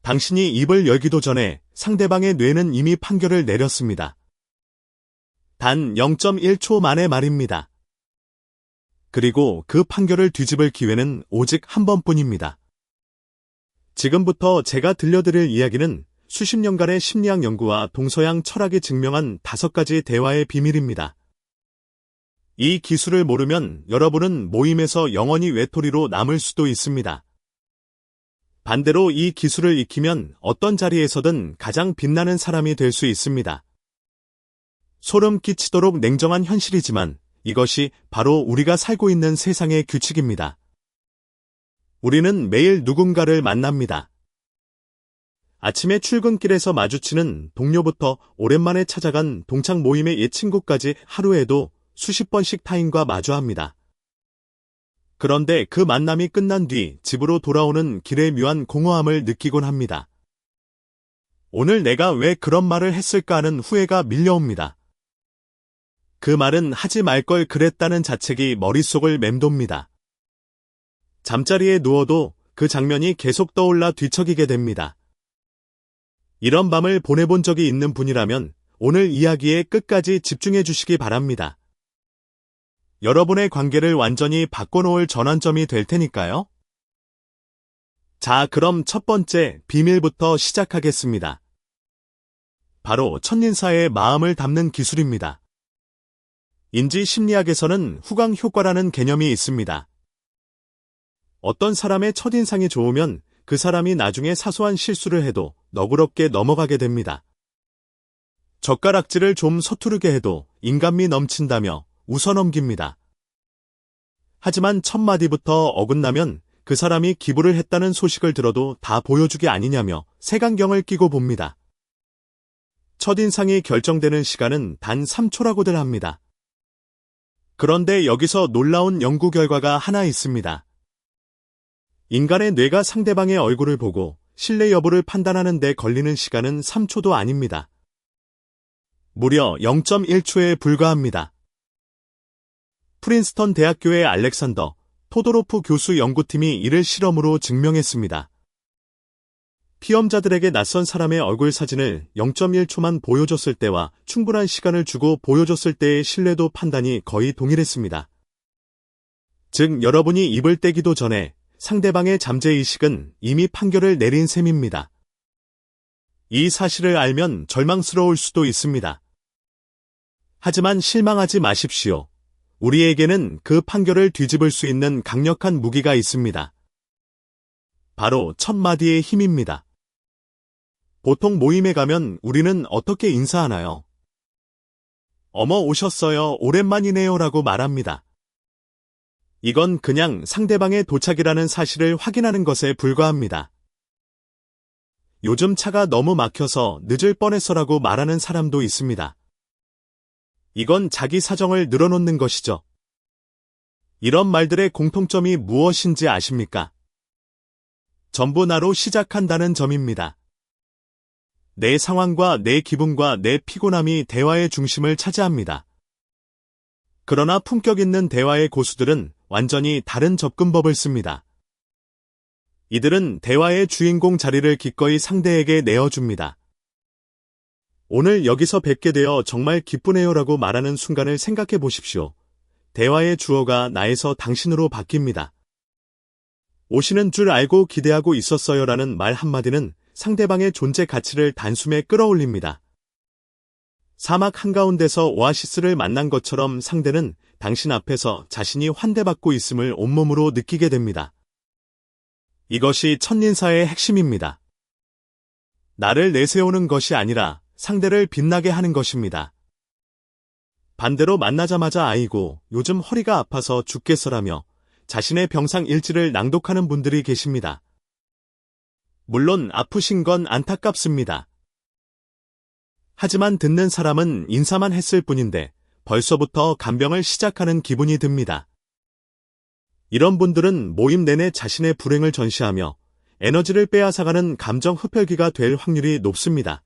당신이 입을 열기도 전에 상대방의 뇌는 이미 판결을 내렸습니다. 단 0.1초 만의 말입니다. 그리고 그 판결을 뒤집을 기회는 오직 한 번뿐입니다. 지금부터 제가 들려드릴 이야기는 수십 년간의 심리학 연구와 동서양 철학이 증명한 5가지 대화의 비밀입니다. 이 기술을 모르면 여러분은 모임에서 영원히 외톨이로 남을 수도 있습니다. 반대로 이 기술을 익히면 어떤 자리에서든 가장 빛나는 사람이 될 수 있습니다. 소름 끼치도록 냉정한 현실이지만 이것이 바로 우리가 살고 있는 세상의 규칙입니다. 우리는 매일 누군가를 만납니다. 아침에 출근길에서 마주치는 동료부터 오랜만에 찾아간 동창 모임의 옛 친구까지 하루에도 수십 번씩 타인과 마주합니다. 그런데 그 만남이 끝난 뒤 집으로 돌아오는 길의 묘한 공허함을 느끼곤 합니다. 오늘 내가 왜 그런 말을 했을까 하는 후회가 밀려옵니다. 그 말은 하지 말 걸 그랬다는 자책이 머릿속을 맴돕니다. 잠자리에 누워도 그 장면이 계속 떠올라 뒤척이게 됩니다. 이런 밤을 보내본 적이 있는 분이라면 오늘 이야기에 끝까지 집중해 주시기 바랍니다. 여러분의 관계를 완전히 바꿔놓을 전환점이 될 테니까요. 자, 그럼 첫 번째 비밀부터 시작하겠습니다. 바로 첫인사의 마음을 담는 기술입니다. 인지 심리학에서는 후광 효과라는 개념이 있습니다. 어떤 사람의 첫인상이 좋으면 그 사람이 나중에 사소한 실수를 해도 너그럽게 넘어가게 됩니다. 젓가락질을 좀 서투르게 해도 인간미 넘친다며 웃어넘깁니다. 하지만 첫 마디부터 어긋나면 그 사람이 기부를 했다는 소식을 들어도 다 보여주기 아니냐며 색안경을 끼고 봅니다. 첫인상이 결정되는 시간은 단 3초라고들 합니다. 그런데 여기서 놀라운 연구 결과가 하나 있습니다. 인간의 뇌가 상대방의 얼굴을 보고 신뢰 여부를 판단하는 데 걸리는 시간은 3초도 아닙니다. 무려 0.1초에 불과합니다. 프린스턴 대학교의 알렉산더 토도로프 교수 연구팀이 이를 실험으로 증명했습니다. 피험자들에게 낯선 사람의 얼굴 사진을 0.1초만 보여줬을 때와 충분한 시간을 주고 보여줬을 때의 신뢰도 판단이 거의 동일했습니다. 즉, 여러분이 입을 떼기도 전에 상대방의 잠재의식은 이미 판결을 내린 셈입니다. 이 사실을 알면 절망스러울 수도 있습니다. 하지만 실망하지 마십시오. 우리에게는 그 판결을 뒤집을 수 있는 강력한 무기가 있습니다. 바로 첫 마디의 힘입니다. 보통 모임에 가면 우리는 어떻게 인사하나요? 어머, 오셨어요. 오랜만이네요 라고 말합니다. 이건 그냥 상대방의 도착이라는 사실을 확인하는 것에 불과합니다. 요즘 차가 너무 막혀서 늦을 뻔했어라고 말하는 사람도 있습니다. 이건 자기 사정을 늘어놓는 것이죠. 이런 말들의 공통점이 무엇인지 아십니까? 전부 나로 시작한다는 점입니다. 내 상황과 내 기분과 내 피곤함이 대화의 중심을 차지합니다. 그러나 품격 있는 대화의 고수들은 완전히 다른 접근법을 씁니다. 이들은 대화의 주인공 자리를 기꺼이 상대에게 내어줍니다. 오늘 여기서 뵙게 되어 정말 기쁘네요 라고 말하는 순간을 생각해 보십시오. 대화의 주어가 나에서 당신으로 바뀝니다. 오시는 줄 알고 기대하고 있었어요 라는 말 한마디는 상대방의 존재 가치를 단숨에 끌어올립니다. 사막 한가운데서 오아시스를 만난 것처럼 상대는 당신 앞에서 자신이 환대받고 있음을 온몸으로 느끼게 됩니다. 이것이 첫인사의 핵심입니다. 나를 내세우는 것이 아니라 상대를 빛나게 하는 것입니다. 반대로 만나자마자 아이고 요즘 허리가 아파서 죽겠어라며 자신의 병상 일지를 낭독하는 분들이 계십니다. 물론 아프신 건 안타깝습니다. 하지만 듣는 사람은 인사만 했을 뿐인데 벌써부터 간병을 시작하는 기분이 듭니다. 이런 분들은 모임 내내 자신의 불행을 전시하며 에너지를 빼앗아가는 감정 흡혈귀가 될 확률이 높습니다.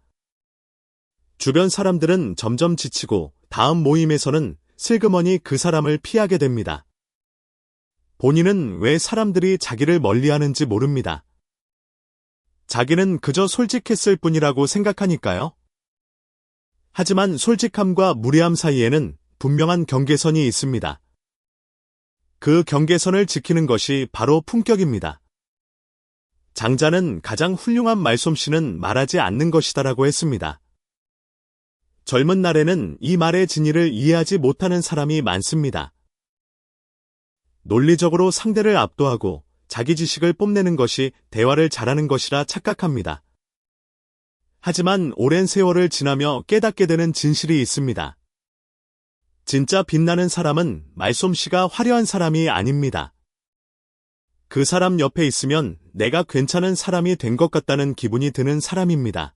주변 사람들은 점점 지치고 다음 모임에서는 슬그머니 그 사람을 피하게 됩니다. 본인은 왜 사람들이 자기를 멀리하는지 모릅니다. 자기는 그저 솔직했을 뿐이라고 생각하니까요. 하지만 솔직함과 무례함 사이에는 분명한 경계선이 있습니다. 그 경계선을 지키는 것이 바로 품격입니다. 장자는 가장 훌륭한 말솜씨는 말하지 않는 것이다라고 했습니다. 젊은 날에는 이 말의 진의를 이해하지 못하는 사람이 많습니다. 논리적으로 상대를 압도하고 자기 지식을 뽐내는 것이 대화를 잘하는 것이라 착각합니다. 하지만 오랜 세월을 지나며 깨닫게 되는 진실이 있습니다. 진짜 빛나는 사람은 말솜씨가 화려한 사람이 아닙니다. 그 사람 옆에 있으면 내가 괜찮은 사람이 된 것 같다는 기분이 드는 사람입니다.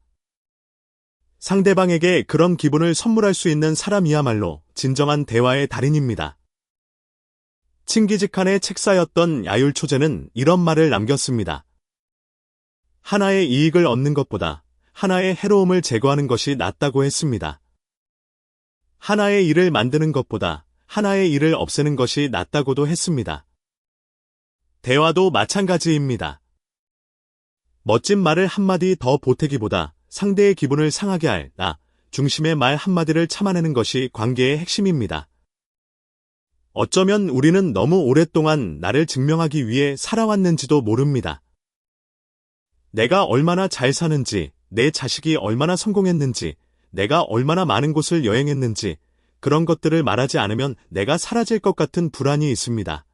상대방에게 그런 기분을 선물할 수 있는 사람이야말로 진정한 대화의 달인입니다. 칭기즈칸의 책사였던 야율초제는 이런 말을 남겼습니다. 하나의 이익을 얻는 것보다 하나의 해로움을 제거하는 것이 낫다고 했습니다. 하나의 일을 만드는 것보다 하나의 일을 없애는 것이 낫다고도 했습니다. 대화도 마찬가지입니다. 멋진 말을 한마디 더 보태기보다 상대의 기분을 상하게 할 나 중심의 말 한마디를 참아내는 것이 관계의 핵심입니다. 어쩌면 우리는 너무 오랫동안 나를 증명하기 위해 살아왔는지도 모릅니다. 내가 얼마나 잘 사는지, 내 자식이 얼마나 성공했는지, 내가 얼마나 많은 곳을 여행했는지, 그런 것들을 말하지 않으면 내가 사라질 것 같은 불안이 있습니다.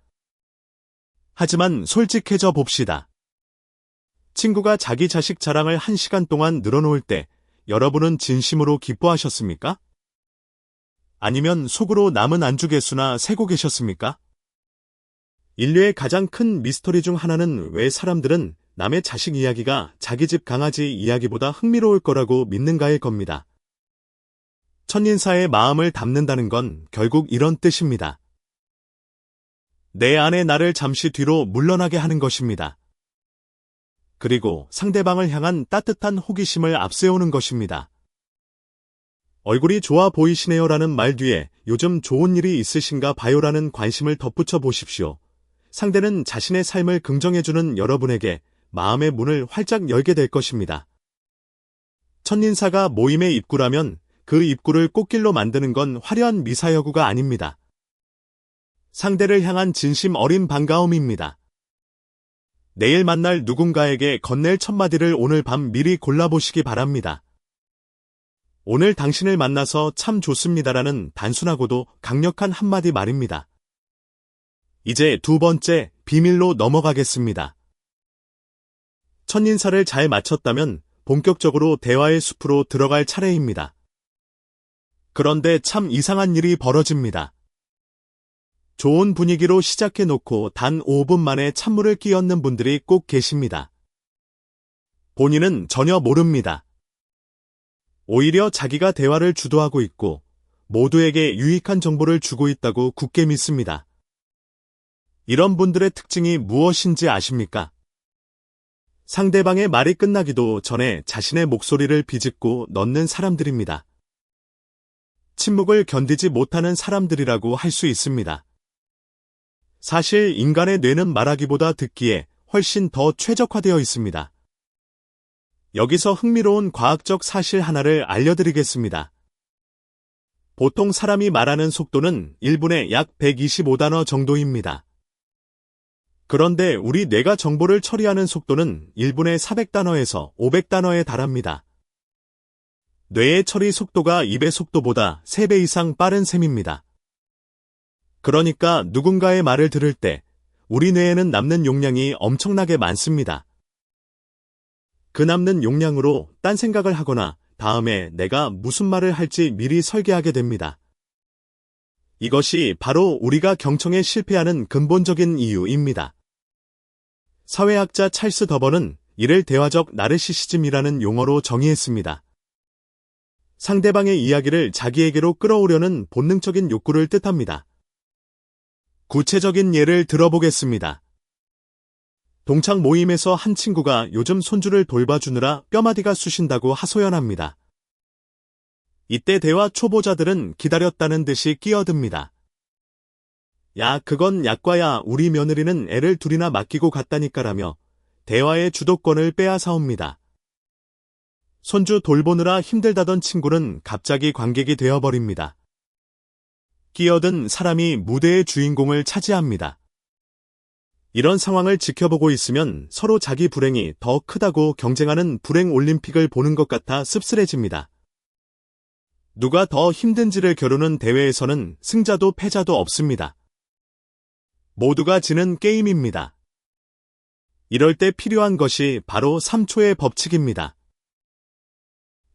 하지만 솔직해져 봅시다. 친구가 자기 자식 자랑을 1시간 동안 늘어놓을 때 여러분은 진심으로 기뻐하셨습니까? 아니면 속으로 남은 안주 개수나 세고 계셨습니까? 인류의 가장 큰 미스터리 중 하나는 왜 사람들은 남의 자식 이야기가 자기 집 강아지 이야기보다 흥미로울 거라고 믿는가일 겁니다. 첫인사의 마음을 담는다는 건 결국 이런 뜻입니다. 내 안의 나를 잠시 뒤로 물러나게 하는 것입니다. 그리고 상대방을 향한 따뜻한 호기심을 앞세우는 것입니다. 얼굴이 좋아 보이시네요라는 말 뒤에 요즘 좋은 일이 있으신가 봐요라는 관심을 덧붙여 보십시오. 상대는 자신의 삶을 긍정해주는 여러분에게 마음의 문을 활짝 열게 될 것입니다. 첫인사가 모임의 입구라면 그 입구를 꽃길로 만드는 건 화려한 미사여구가 아닙니다. 상대를 향한 진심 어린 반가움입니다. 내일 만날 누군가에게 건넬 첫마디를 오늘 밤 미리 골라보시기 바랍니다. 오늘 당신을 만나서 참 좋습니다라는 단순하고도 강력한 한마디 말입니다. 이제 두 번째, 비밀로 넘어가겠습니다. 첫인사를 잘 마쳤다면 본격적으로 대화의 숲으로 들어갈 차례입니다. 그런데 참 이상한 일이 벌어집니다. 좋은 분위기로 시작해놓고 단 5분 만에 찬물을 끼얹는 분들이 꼭 계십니다. 본인은 전혀 모릅니다. 오히려 자기가 대화를 주도하고 있고 모두에게 유익한 정보를 주고 있다고 굳게 믿습니다. 이런 분들의 특징이 무엇인지 아십니까? 상대방의 말이 끝나기도 전에 자신의 목소리를 비집고 넣는 사람들입니다. 침묵을 견디지 못하는 사람들이라고 할 수 있습니다. 사실 인간의 뇌는 말하기보다 듣기에 훨씬 더 최적화되어 있습니다. 여기서 흥미로운 과학적 사실 하나를 알려드리겠습니다. 보통 사람이 말하는 속도는 1분에 약 125단어 정도입니다. 그런데 우리 뇌가 정보를 처리하는 속도는 1분에 400단어에서 500단어에 달합니다. 뇌의 처리 속도가 입의 속도보다 3배 이상 빠른 셈입니다. 그러니까 누군가의 말을 들을 때 우리 뇌에는 남는 용량이 엄청나게 많습니다. 그 남는 용량으로 딴 생각을 하거나 다음에 내가 무슨 말을 할지 미리 설계하게 됩니다. 이것이 바로 우리가 경청에 실패하는 근본적인 이유입니다. 사회학자 찰스 더번은 이를 대화적 나르시시즘이라는 용어로 정의했습니다. 상대방의 이야기를 자기에게로 끌어오려는 본능적인 욕구를 뜻합니다. 구체적인 예를 들어보겠습니다. 동창 모임에서 한 친구가 요즘 손주를 돌봐주느라 뼈마디가 쑤신다고 하소연합니다. 이때 대화 초보자들은 기다렸다는 듯이 끼어듭니다. 야, 그건 약과야. 우리 며느리는 애를 둘이나 맡기고 갔다니까라며 대화의 주도권을 빼앗아옵니다. 손주 돌보느라 힘들다던 친구는 갑자기 관객이 되어버립니다. 끼어든 사람이 무대의 주인공을 차지합니다. 이런 상황을 지켜보고 있으면 서로 자기 불행이 더 크다고 경쟁하는 불행 올림픽을 보는 것 같아 씁쓸해집니다. 누가 더 힘든지를 겨루는 대회에서는 승자도 패자도 없습니다. 모두가 지는 게임입니다. 이럴 때 필요한 것이 바로 3초의 법칙입니다.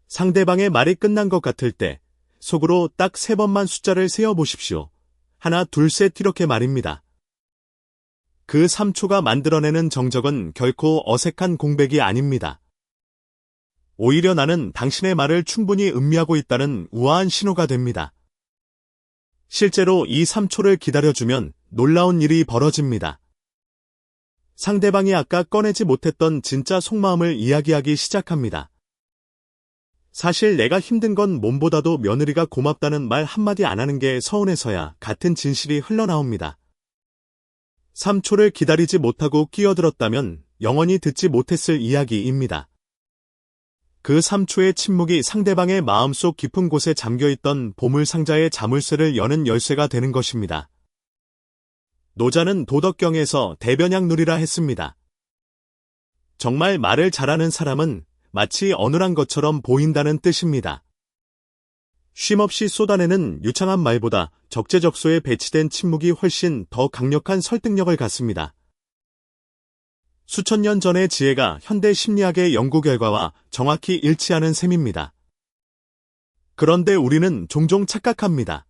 상대방의 말이 끝난 것 같을 때 속으로 딱 3번만 숫자를 세어보십시오. 하나, 둘, 셋 이렇게 말입니다. 그 3초가 만들어내는 정적은 결코 어색한 공백이 아닙니다. 오히려 나는 당신의 말을 충분히 음미하고 있다는 우아한 신호가 됩니다. 실제로 이 3초를 기다려주면 놀라운 일이 벌어집니다. 상대방이 아까 꺼내지 못했던 진짜 속마음을 이야기하기 시작합니다. 사실 내가 힘든 건 몸보다도 며느리가 고맙다는 말 한마디 안 하는 게 서운해서야 같은 진실이 흘러나옵니다. 3초를 기다리지 못하고 끼어들었다면 영원히 듣지 못했을 이야기입니다. 그 3초의 침묵이 상대방의 마음속 깊은 곳에 잠겨있던 보물상자의 자물쇠를 여는 열쇠가 되는 것입니다. 노자는 도덕경에서 대변약 누리라 했습니다. 정말 말을 잘하는 사람은 마치 어눌한 것처럼 보인다는 뜻입니다. 쉼없이 쏟아내는 유창한 말보다 적재적소에 배치된 침묵이 훨씬 더 강력한 설득력을 갖습니다. 수천 년 전의 지혜가 현대 심리학의 연구 결과와 정확히 일치하는 셈입니다. 그런데 우리는 종종 착각합니다.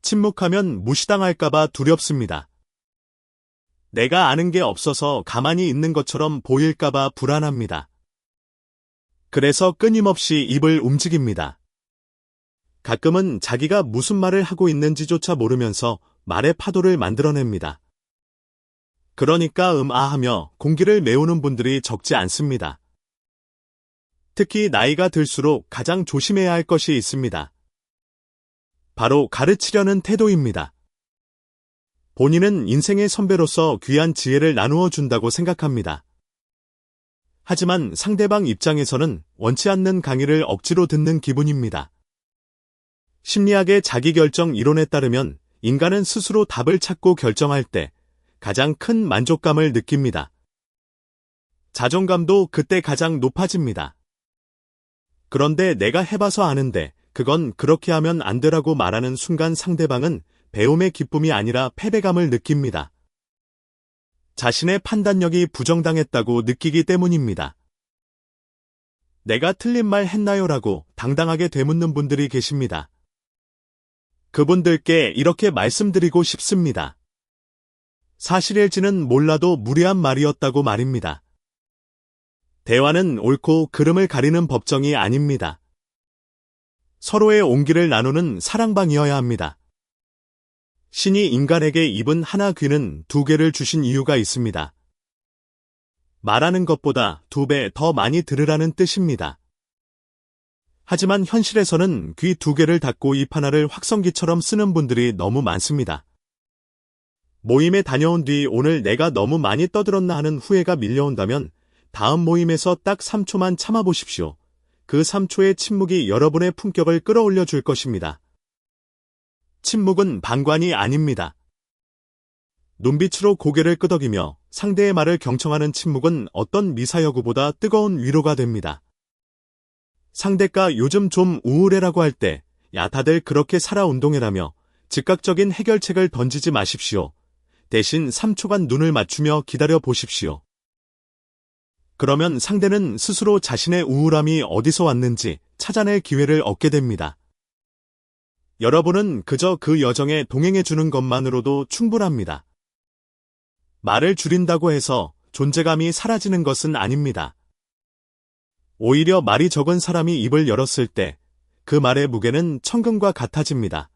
침묵하면 무시당할까봐 두렵습니다. 내가 아는 게 없어서 가만히 있는 것처럼 보일까봐 불안합니다. 그래서 끊임없이 입을 움직입니다. 가끔은 자기가 무슨 말을 하고 있는지조차 모르면서 말의 파도를 만들어냅니다. 그러니까 하며 공기를 메우는 분들이 적지 않습니다. 특히 나이가 들수록 가장 조심해야 할 것이 있습니다. 바로 가르치려는 태도입니다. 본인은 인생의 선배로서 귀한 지혜를 나누어 준다고 생각합니다. 하지만 상대방 입장에서는 원치 않는 강의를 억지로 듣는 기분입니다. 심리학의 자기결정 이론에 따르면 인간은 스스로 답을 찾고 결정할 때 가장 큰 만족감을 느낍니다. 자존감도 그때 가장 높아집니다. 그런데 내가 해봐서 아는데 그건 그렇게 하면 안 되라고 말하는 순간 상대방은 배움의 기쁨이 아니라 패배감을 느낍니다. 자신의 판단력이 부정당했다고 느끼기 때문입니다. 내가 틀린 말 했나요? 라고 당당하게 되묻는 분들이 계십니다. 그분들께 이렇게 말씀드리고 싶습니다. 사실일지는 몰라도 무례한 말이었다고 말입니다. 대화는 옳고 그름을 가리는 법정이 아닙니다. 서로의 온기를 나누는 사랑방이어야 합니다. 신이 인간에게 입은 하나 귀는 2개를 주신 이유가 있습니다. 말하는 것보다 2배 더 많이 들으라는 뜻입니다. 하지만 현실에서는 귀 2개를 닫고 입 하나를 확성기처럼 쓰는 분들이 너무 많습니다. 모임에 다녀온 뒤 오늘 내가 너무 많이 떠들었나 하는 후회가 밀려온다면 다음 모임에서 딱 3초만 참아보십시오. 그 3초의 침묵이 여러분의 품격을 끌어올려 줄 것입니다. 침묵은 방관이 아닙니다. 눈빛으로 고개를 끄덕이며 상대의 말을 경청하는 침묵은 어떤 미사여구보다 뜨거운 위로가 됩니다. 상대가 요즘 좀 우울해라고 할 때, 야 다들 그렇게 살아 운동해라며 즉각적인 해결책을 던지지 마십시오. 대신 3초간 눈을 맞추며 기다려 보십시오. 그러면 상대는 스스로 자신의 우울함이 어디서 왔는지 찾아낼 기회를 얻게 됩니다. 여러분은 그저 그 여정에 동행해주는 것만으로도 충분합니다. 말을 줄인다고 해서 존재감이 사라지는 것은 아닙니다. 오히려 말이 적은 사람이 입을 열었을 때 그 말의 무게는 천금과 같아집니다.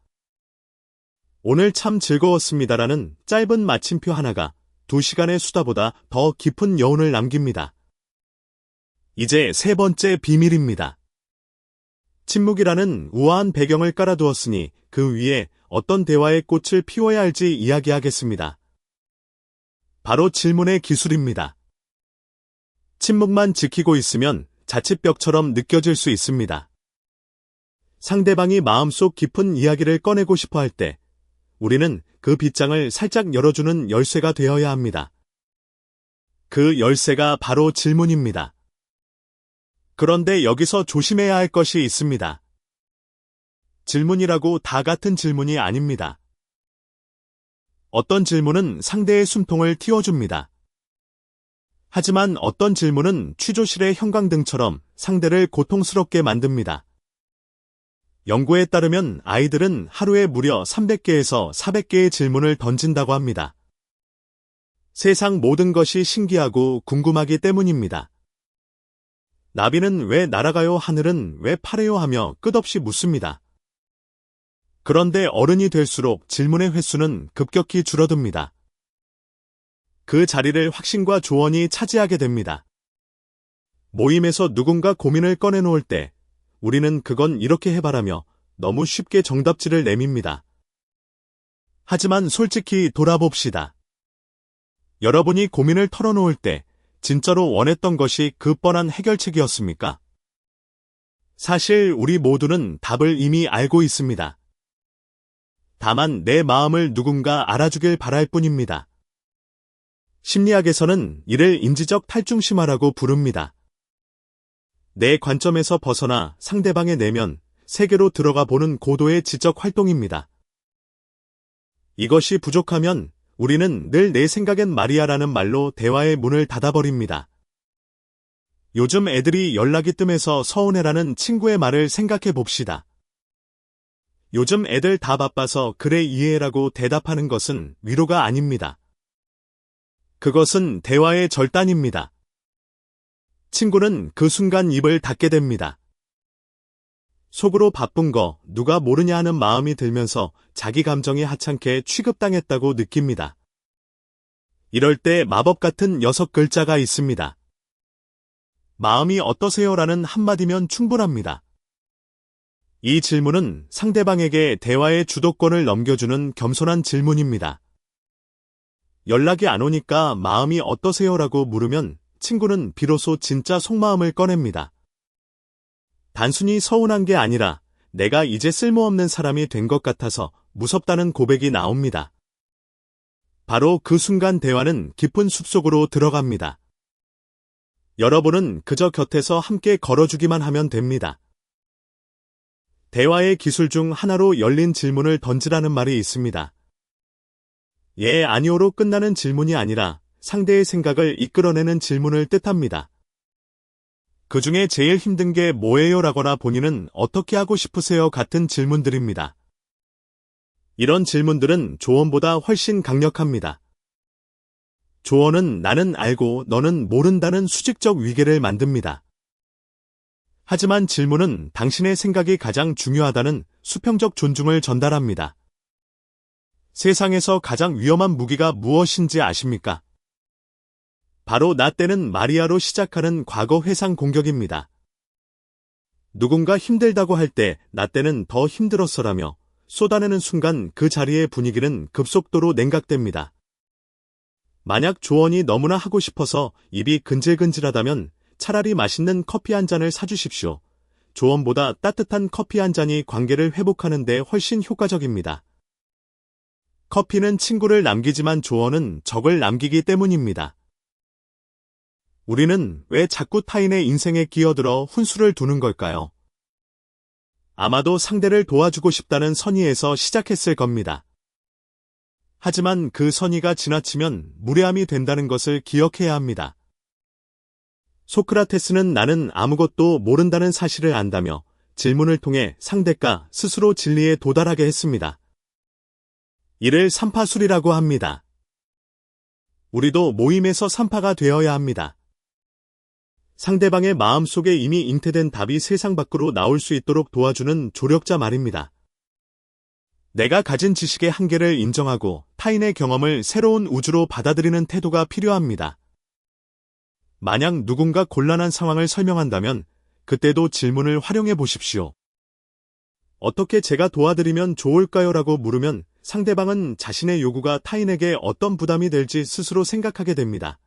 오늘 참 즐거웠습니다라는 짧은 마침표 하나가 2시간의 수다보다 더 깊은 여운을 남깁니다. 이제 3번째 비밀입니다. 침묵이라는 우아한 배경을 깔아두었으니 그 위에 어떤 대화의 꽃을 피워야 할지 이야기하겠습니다. 바로 질문의 기술입니다. 침묵만 지키고 있으면 자칫벽처럼 느껴질 수 있습니다. 상대방이 마음속 깊은 이야기를 꺼내고 싶어 할 때, 우리는 그 빗장을 살짝 열어주는 열쇠가 되어야 합니다. 그 열쇠가 바로 질문입니다. 그런데 여기서 조심해야 할 것이 있습니다. 질문이라고 다 같은 질문이 아닙니다. 어떤 질문은 상대의 숨통을 틔워줍니다. 하지만 어떤 질문은 취조실의 형광등처럼 상대를 고통스럽게 만듭니다. 연구에 따르면 아이들은 하루에 무려 300개에서 400개의 질문을 던진다고 합니다. 세상 모든 것이 신기하고 궁금하기 때문입니다. 나비는 왜 날아가요? 하늘은 왜 파래요? 하며 끝없이 묻습니다. 그런데 어른이 될수록 질문의 횟수는 급격히 줄어듭니다. 그 자리를 확신과 조언이 차지하게 됩니다. 모임에서 누군가 고민을 꺼내놓을 때 우리는 그건 이렇게 해봐라며 너무 쉽게 정답지를 내밉니다. 하지만 솔직히 돌아봅시다. 여러분이 고민을 털어놓을 때 진짜로 원했던 것이 그 뻔한 해결책이었습니까? 사실 우리 모두는 답을 이미 알고 있습니다. 다만 내 마음을 누군가 알아주길 바랄 뿐입니다. 심리학에서는 이를 인지적 탈중심화라고 부릅니다. 내 관점에서 벗어나 상대방의 내면, 세계로 들어가 보는 고도의 지적 활동입니다. 이것이 부족하면 우리는 늘 내 생각엔 말이야라는 말로 대화의 문을 닫아버립니다. 요즘 애들이 연락이 뜸해서 서운해라는 친구의 말을 생각해 봅시다. 요즘 애들 다 바빠서 그래 이해해라고 대답하는 것은 위로가 아닙니다. 그것은 대화의 절단입니다. 친구는 그 순간 입을 닫게 됩니다. 속으로 바쁜 거 누가 모르냐 하는 마음이 들면서 자기 감정이 하찮게 취급당했다고 느낍니다. 이럴 때 마법 같은 6글자가 있습니다. 마음이 어떠세요라는 한마디면 충분합니다. 이 질문은 상대방에게 대화의 주도권을 넘겨주는 겸손한 질문입니다. 연락이 안 오니까 마음이 어떠세요라고 물으면 친구는 비로소 진짜 속마음을 꺼냅니다. 단순히 서운한 게 아니라 내가 이제 쓸모없는 사람이 된 것 같아서 무섭다는 고백이 나옵니다. 바로 그 순간 대화는 깊은 숲속으로 들어갑니다. 여러분은 그저 곁에서 함께 걸어주기만 하면 됩니다. 대화의 기술 중 하나로 열린 질문을 던지라는 말이 있습니다. 예, 아니오로 끝나는 질문이 아니라 상대의 생각을 이끌어내는 질문을 뜻합니다. 그 중에 제일 힘든 게 뭐예요? 라거나 본인은 어떻게 하고 싶으세요? 같은 질문들입니다. 이런 질문들은 조언보다 훨씬 강력합니다. 조언은 나는 알고 너는 모른다는 수직적 위계를 만듭니다. 하지만 질문은 당신의 생각이 가장 중요하다는 수평적 존중을 전달합니다. 세상에서 가장 위험한 무기가 무엇인지 아십니까? 바로 나 때는 마리아로 시작하는 과거 회상 공격입니다. 누군가 힘들다고 할 때 나 때는 더 힘들었어라며 쏟아내는 순간 그 자리의 분위기는 급속도로 냉각됩니다. 만약 조언이 너무나 하고 싶어서 입이 근질근질하다면 차라리 맛있는 커피 한 잔을 사주십시오. 조언보다 따뜻한 커피 한 잔이 관계를 회복하는 데 훨씬 효과적입니다. 커피는 친구를 남기지만 조언은 적을 남기기 때문입니다. 우리는 왜 자꾸 타인의 인생에 끼어들어 훈수를 두는 걸까요? 아마도 상대를 도와주고 싶다는 선의에서 시작했을 겁니다. 하지만 그 선의가 지나치면 무례함이 된다는 것을 기억해야 합니다. 소크라테스는 나는 아무것도 모른다는 사실을 안다며 질문을 통해 상대가 스스로 진리에 도달하게 했습니다. 이를 삼파술이라고 합니다. 우리도 모임에서 삼파가 되어야 합니다. 상대방의 마음속에 이미 잉태된 답이 세상 밖으로 나올 수 있도록 도와주는 조력자 말입니다. 내가 가진 지식의 한계를 인정하고 타인의 경험을 새로운 우주로 받아들이는 태도가 필요합니다. 만약 누군가 곤란한 상황을 설명한다면 그때도 질문을 활용해 보십시오. 어떻게 제가 도와드리면 좋을까요? 라고 물으면 상대방은 자신의 요구가 타인에게 어떤 부담이 될지 스스로 생각하게 됩니다.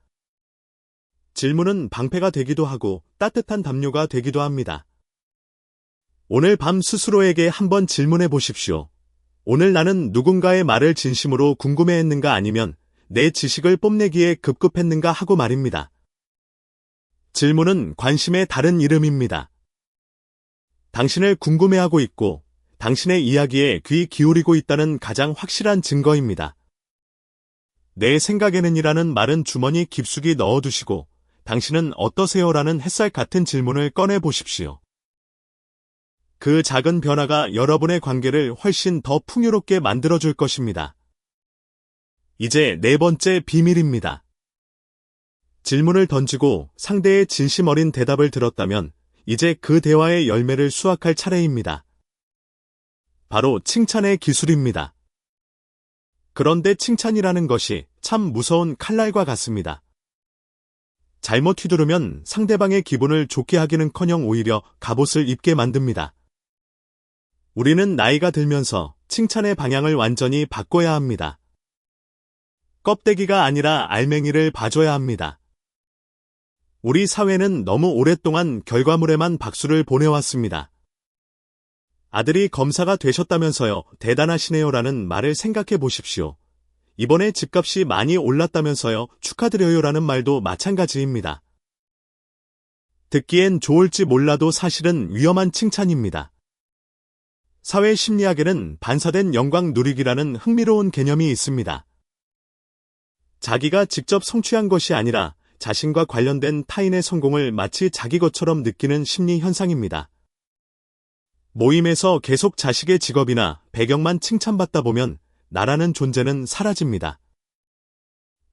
질문은 방패가 되기도 하고 따뜻한 담요가 되기도 합니다. 오늘 밤 스스로에게 한번 질문해 보십시오. 오늘 나는 누군가의 말을 진심으로 궁금해했는가 아니면 내 지식을 뽐내기에 급급했는가 하고 말입니다. 질문은 관심의 다른 이름입니다. 당신을 궁금해하고 있고 당신의 이야기에 귀 기울이고 있다는 가장 확실한 증거입니다. 내 생각에는 이라는 말은 주머니 깊숙이 넣어두시고 당신은 어떠세요라는 햇살 같은 질문을 꺼내 보십시오. 그 작은 변화가 여러분의 관계를 훨씬 더 풍요롭게 만들어줄 것입니다. 이제 네 번째 비밀입니다. 질문을 던지고 상대의 진심 어린 대답을 들었다면 이제 그 대화의 열매를 수확할 차례입니다. 바로 칭찬의 기술입니다. 그런데 칭찬이라는 것이 참 무서운 칼날과 같습니다. 잘못 휘두르면 상대방의 기분을 좋게 하기는커녕 오히려 갑옷을 입게 만듭니다. 우리는 나이가 들면서 칭찬의 방향을 완전히 바꿔야 합니다. 껍데기가 아니라 알맹이를 봐줘야 합니다. 우리 사회는 너무 오랫동안 결과물에만 박수를 보내왔습니다. 아들이 검사가 되셨다면서요, 대단하시네요라는 말을 생각해 보십시오. 이번에 집값이 많이 올랐다면서요, 축하드려요라는 말도 마찬가지입니다. 듣기엔 좋을지 몰라도 사실은 위험한 칭찬입니다. 사회 심리학에는 반사된 영광 누리기라는 흥미로운 개념이 있습니다. 자기가 직접 성취한 것이 아니라 자신과 관련된 타인의 성공을 마치 자기 것처럼 느끼는 심리 현상입니다. 모임에서 계속 자식의 직업이나 배경만 칭찬받다 보면 나라는 존재는 사라집니다.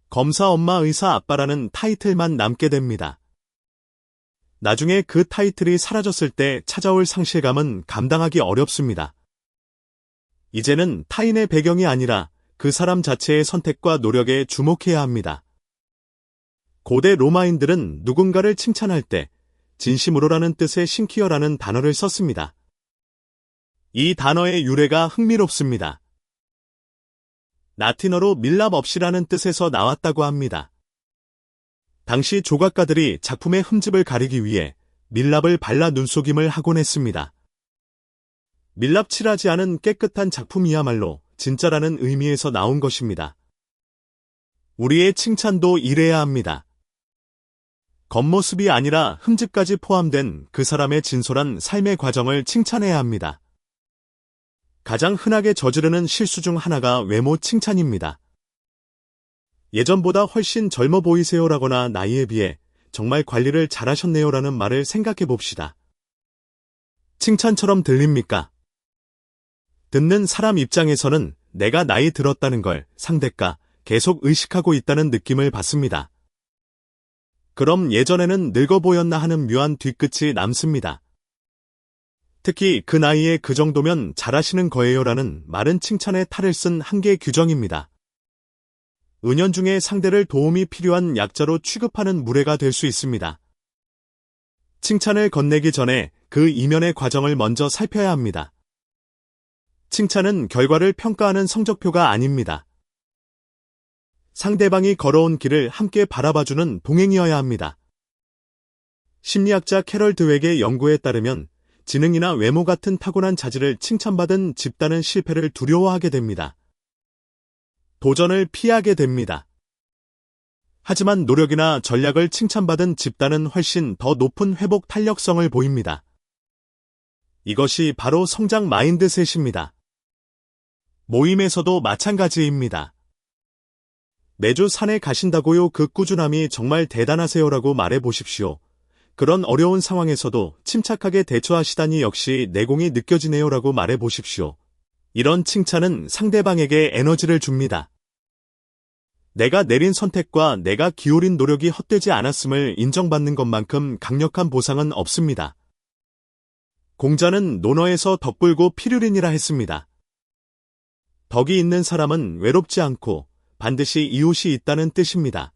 검사 엄마 의사 아빠라는 타이틀만 남게 됩니다. 나중에 그 타이틀이 사라졌을 때 찾아올 상실감은 감당하기 어렵습니다. 이제는 타인의 배경이 아니라 그 사람 자체의 선택과 노력에 주목해야 합니다. 고대 로마인들은 누군가를 칭찬할 때 진심으로라는 뜻의 신키어라는 단어를 썼습니다. 이 단어의 유래가 흥미롭습니다. 라틴어로 밀랍 없이라는 뜻에서 나왔다고 합니다. 당시 조각가들이 작품의 흠집을 가리기 위해 밀랍을 발라 눈속임을 하곤 했습니다. 밀랍칠하지 않은 깨끗한 작품이야말로 진짜라는 의미에서 나온 것입니다. 우리의 칭찬도 이래야 합니다. 겉모습이 아니라 흠집까지 포함된 그 사람의 진솔한 삶의 과정을 칭찬해야 합니다. 가장 흔하게 저지르는 실수 중 하나가 외모 칭찬입니다. 예전보다 훨씬 젊어 보이세요라거나 나이에 비해 정말 관리를 잘하셨네요라는 말을 생각해 봅시다. 칭찬처럼 들립니까? 듣는 사람 입장에서는 내가 나이 들었다는 걸 상대가 계속 의식하고 있다는 느낌을 받습니다. 그럼 예전에는 늙어 보였나 하는 묘한 뒤끝이 남습니다. 특히 그 나이에 그 정도면 잘하시는 거예요라는 말은 칭찬의 탈을 쓴 한계 규정입니다. 은연중에 상대를 도움이 필요한 약자로 취급하는 무례가 될 수 있습니다. 칭찬을 건네기 전에 그 이면의 과정을 먼저 살펴야 합니다. 칭찬은 결과를 평가하는 성적표가 아닙니다. 상대방이 걸어온 길을 함께 바라봐주는 동행이어야 합니다. 심리학자 캐럴 드웩의 연구에 따르면 지능이나 외모 같은 타고난 자질을 칭찬받은 집단은 실패를 두려워하게 됩니다. 도전을 피하게 됩니다. 하지만 노력이나 전략을 칭찬받은 집단은 훨씬 더 높은 회복 탄력성을 보입니다. 이것이 바로 성장 마인드셋입니다. 모임에서도 마찬가지입니다. 매주 산에 가신다고요? 그 꾸준함이 정말 대단하세요라고 말해 보십시오. 그런 어려운 상황에서도 침착하게 대처하시다니 역시 내공이 느껴지네요라고 말해 보십시오. 이런 칭찬은 상대방에게 에너지를 줍니다. 내가 내린 선택과 내가 기울인 노력이 헛되지 않았음을 인정받는 것만큼 강력한 보상은 없습니다. 공자는 논어에서 덕불고 필유린이라 했습니다. 덕이 있는 사람은 외롭지 않고 반드시 이웃이 있다는 뜻입니다.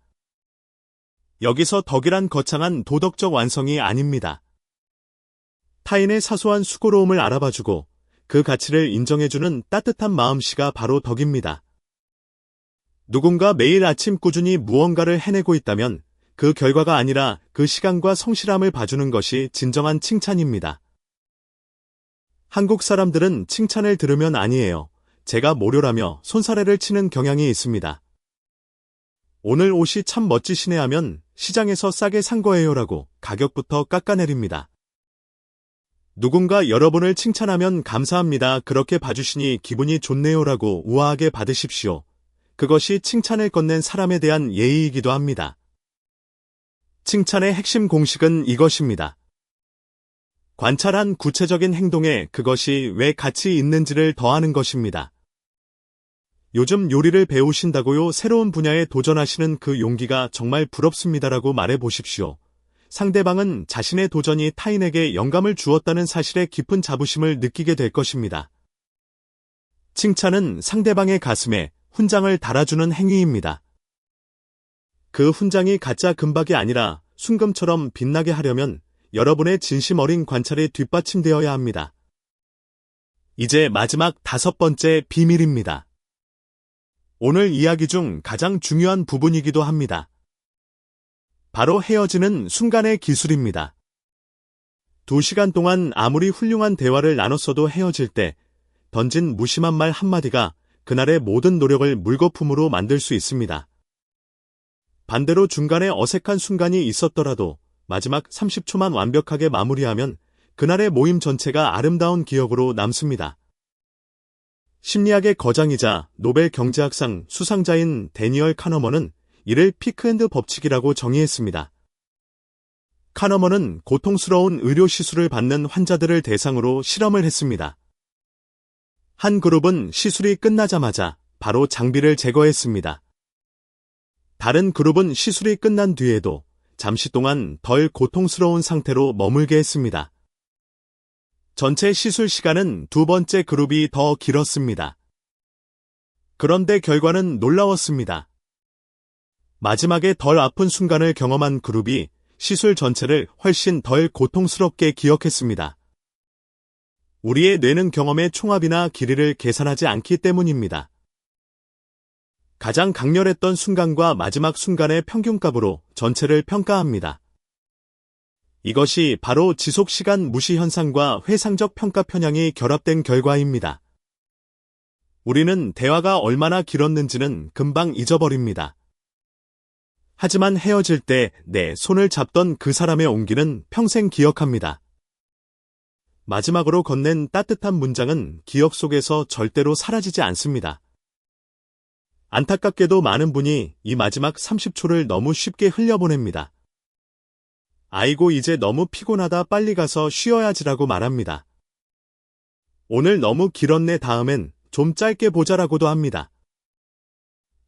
여기서 덕이란 거창한 도덕적 완성이 아닙니다. 타인의 사소한 수고로움을 알아봐주고 그 가치를 인정해주는 따뜻한 마음씨가 바로 덕입니다. 누군가 매일 아침 꾸준히 무언가를 해내고 있다면 그 결과가 아니라 그 시간과 성실함을 봐주는 것이 진정한 칭찬입니다. 한국 사람들은 칭찬을 들으면 아니에요. 제가 모료라며 손사래를 치는 경향이 있습니다. 오늘 옷이 참 멋지시네 하면 시장에서 싸게 산 거예요라고 가격부터 깎아내립니다. 누군가 여러분을 칭찬하면 감사합니다. 그렇게 봐주시니 기분이 좋네요라고 우아하게 받으십시오. 그것이 칭찬을 건넨 사람에 대한 예의이기도 합니다. 칭찬의 핵심 공식은 이것입니다. 관찰한 구체적인 행동에 그것이 왜 가치 있는지를 더하는 것입니다. 요즘 요리를 배우신다고요? 새로운 분야에 도전하시는 그 용기가 정말 부럽습니다라고 말해 보십시오. 상대방은 자신의 도전이 타인에게 영감을 주었다는 사실에 깊은 자부심을 느끼게 될 것입니다. 칭찬은 상대방의 가슴에 훈장을 달아주는 행위입니다. 그 훈장이 가짜 금박이 아니라 순금처럼 빛나게 하려면 여러분의 진심 어린 관찰이 뒷받침되어야 합니다. 이제 마지막 5번째 비밀입니다. 오늘 이야기 중 가장 중요한 부분이기도 합니다. 바로 헤어지는 순간의 기술입니다. 2시간 동안 아무리 훌륭한 대화를 나눴어도 헤어질 때 던진 무심한 말 한마디가 그날의 모든 노력을 물거품으로 만들 수 있습니다. 반대로 중간에 어색한 순간이 있었더라도 마지막 30초만 완벽하게 마무리하면 그날의 모임 전체가 아름다운 기억으로 남습니다. 심리학의 거장이자 노벨 경제학상 수상자인 데니얼 카너먼은 이를 피크앤드 법칙이라고 정의했습니다. 카너먼은 고통스러운 의료 시술을 받는 환자들을 대상으로 실험을 했습니다. 한 그룹은 시술이 끝나자마자 바로 장비를 제거했습니다. 다른 그룹은 시술이 끝난 뒤에도 잠시 동안 덜 고통스러운 상태로 머물게 했습니다. 전체 시술 시간은 2번째 그룹이 더 길었습니다. 그런데 결과는 놀라웠습니다. 마지막에 덜 아픈 순간을 경험한 그룹이 시술 전체를 훨씬 덜 고통스럽게 기억했습니다. 우리의 뇌는 경험의 총합이나 길이를 계산하지 않기 때문입니다. 가장 강렬했던 순간과 마지막 순간의 평균값으로 전체를 평가합니다. 이것이 바로 지속시간 무시 현상과 회상적 평가 편향이 결합된 결과입니다. 우리는 대화가 얼마나 길었는지는 금방 잊어버립니다. 하지만 헤어질 때 내 손을 잡던 그 사람의 온기는 평생 기억합니다. 마지막으로 건넨 따뜻한 문장은 기억 속에서 절대로 사라지지 않습니다. 안타깝게도 많은 분이 이 마지막 30초를 너무 쉽게 흘려보냅니다. 아이고 이제 너무 피곤하다 빨리 가서 쉬어야지라고 말합니다. 오늘 너무 길었네 다음엔 좀 짧게 보자라고도 합니다.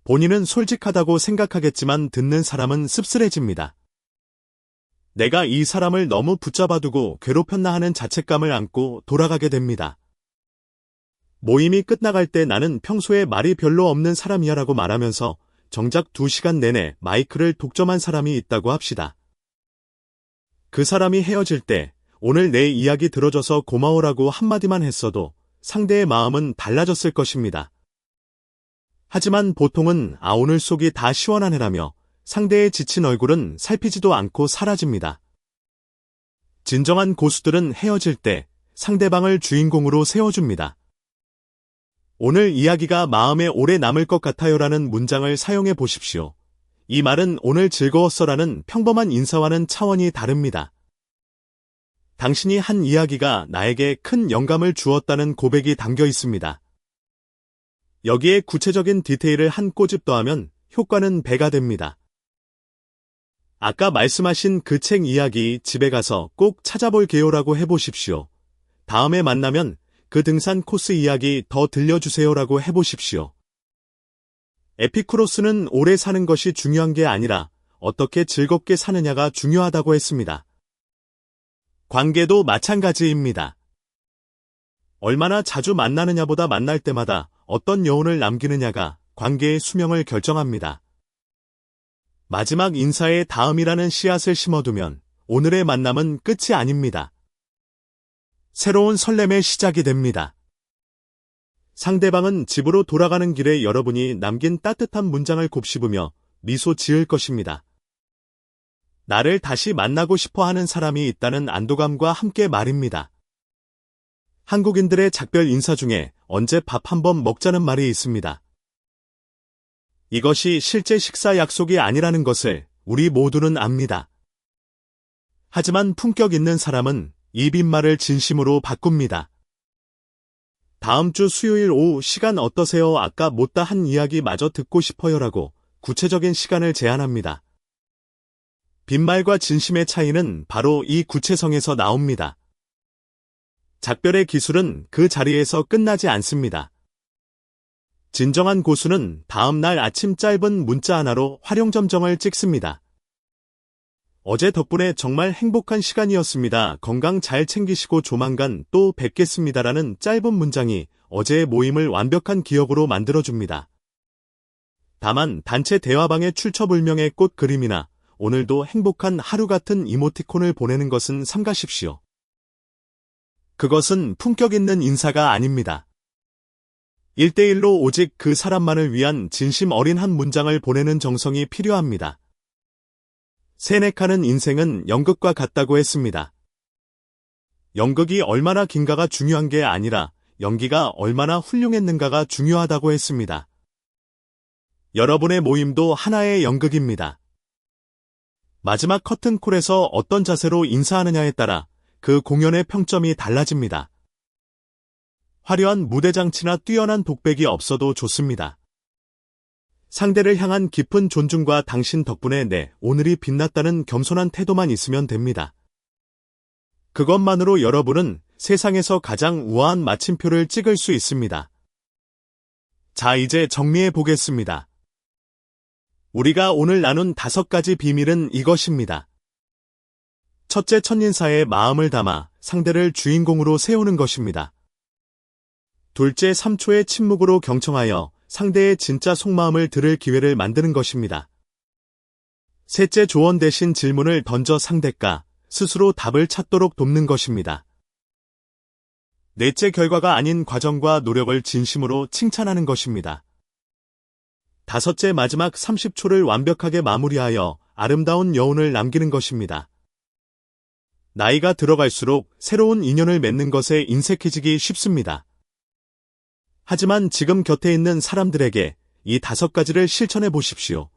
본인은 솔직하다고 생각하겠지만 듣는 사람은 씁쓸해집니다. 내가 이 사람을 너무 붙잡아두고 괴롭혔나 하는 자책감을 안고 돌아가게 됩니다. 모임이 끝나갈 때 나는 평소에 말이 별로 없는 사람이야 라고 말하면서 정작 2시간 내내 마이크를 독점한 사람이 있다고 합시다. 그 사람이 헤어질 때 오늘 내 이야기 들어줘서 고마워라고 한마디만 했어도 상대의 마음은 달라졌을 것입니다. 하지만 보통은 오늘 속이 다 시원하네라며 상대의 지친 얼굴은 살피지도 않고 사라집니다. 진정한 고수들은 헤어질 때 상대방을 주인공으로 세워줍니다. 오늘 이야기가 마음에 오래 남을 것 같아요라는 문장을 사용해 보십시오. 이 말은 오늘 즐거웠어라는 평범한 인사와는 차원이 다릅니다. 당신이 한 이야기가 나에게 큰 영감을 주었다는 고백이 담겨 있습니다. 여기에 구체적인 디테일을 한 꼬집 더하면 효과는 배가 됩니다. 아까 말씀하신 그 책 이야기 집에 가서 꼭 찾아볼게요라고 해보십시오. 다음에 만나면 그 등산 코스 이야기 더 들려주세요라고 해보십시오. 에피쿠로스는 오래 사는 것이 중요한 게 아니라 어떻게 즐겁게 사느냐가 중요하다고 했습니다. 관계도 마찬가지입니다. 얼마나 자주 만나느냐보다 만날 때마다 어떤 여운을 남기느냐가 관계의 수명을 결정합니다. 마지막 인사의 다음이라는 씨앗을 심어두면 오늘의 만남은 끝이 아닙니다. 새로운 설렘의 시작이 됩니다. 상대방은 집으로 돌아가는 길에 여러분이 남긴 따뜻한 문장을 곱씹으며 미소 지을 것입니다. 나를 다시 만나고 싶어 하는 사람이 있다는 안도감과 함께 말입니다. 한국인들의 작별 인사 중에 언제 밥 한번 먹자는 말이 있습니다. 이것이 실제 식사 약속이 아니라는 것을 우리 모두는 압니다. 하지만 품격 있는 사람은 이 빈말을 진심으로 바꿉니다. 다음 주 수요일 오후 시간 어떠세요? 아까 못다 한 이야기 마저 듣고 싶어요라고 구체적인 시간을 제안합니다. 빈말과 진심의 차이는 바로 이 구체성에서 나옵니다. 작별의 기술은 그 자리에서 끝나지 않습니다. 진정한 고수는 다음 날 아침 짧은 문자 하나로 활용점정을 찍습니다. 어제 덕분에 정말 행복한 시간이었습니다. 건강 잘 챙기시고 조만간 또 뵙겠습니다라는 짧은 문장이 어제의 모임을 완벽한 기억으로 만들어줍니다. 다만 단체 대화방에 출처불명의 꽃 그림이나 오늘도 행복한 하루 같은 이모티콘을 보내는 것은 삼가십시오. 그것은 품격 있는 인사가 아닙니다. 1대1로 오직 그 사람만을 위한 진심 어린 한 문장을 보내는 정성이 필요합니다. 세네카는 인생은 연극과 같다고 했습니다. 연극이 얼마나 긴가가 중요한 게 아니라 연기가 얼마나 훌륭했는가가 중요하다고 했습니다. 여러분의 모임도 하나의 연극입니다. 마지막 커튼콜에서 어떤 자세로 인사하느냐에 따라 그 공연의 평점이 달라집니다. 화려한 무대장치나 뛰어난 독백이 없어도 좋습니다. 상대를 향한 깊은 존중과 당신 덕분에 내 오늘이 빛났다는 겸손한 태도만 있으면 됩니다. 그것만으로 여러분은 세상에서 가장 우아한 마침표를 찍을 수 있습니다. 자, 이제 정리해 보겠습니다. 우리가 오늘 나눈 5가지 비밀은 이것입니다. 첫째, 첫인사에 마음을 담아 상대를 주인공으로 세우는 것입니다. 둘째, 3초의 침묵으로 경청하여 상대의 진짜 속마음을 들을 기회를 만드는 것입니다. 셋째, 조언 대신 질문을 던져 상대가 스스로 답을 찾도록 돕는 것입니다. 넷째, 결과가 아닌 과정과 노력을 진심으로 칭찬하는 것입니다. 다섯째, 마지막 30초를 완벽하게 마무리하여 아름다운 여운을 남기는 것입니다. 나이가 들어갈수록 새로운 인연을 맺는 것에 인색해지기 쉽습니다. 하지만 지금 곁에 있는 사람들에게 이 5가지를 실천해 보십시오.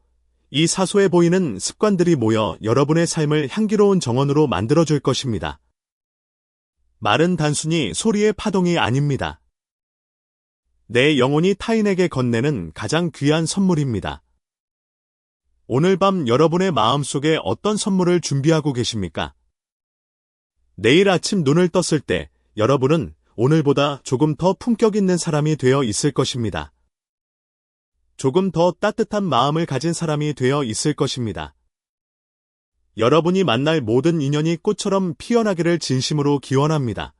이 사소해 보이는 습관들이 모여 여러분의 삶을 향기로운 정원으로 만들어줄 것입니다. 말은 단순히 소리의 파동이 아닙니다. 내 영혼이 타인에게 건네는 가장 귀한 선물입니다. 오늘 밤 여러분의 마음속에 어떤 선물을 준비하고 계십니까? 내일 아침 눈을 떴을 때 여러분은 오늘보다 조금 더 품격 있는 사람이 되어 있을 것입니다. 조금 더 따뜻한 마음을 가진 사람이 되어 있을 것입니다. 여러분이 만날 모든 인연이 꽃처럼 피어나기를 진심으로 기원합니다.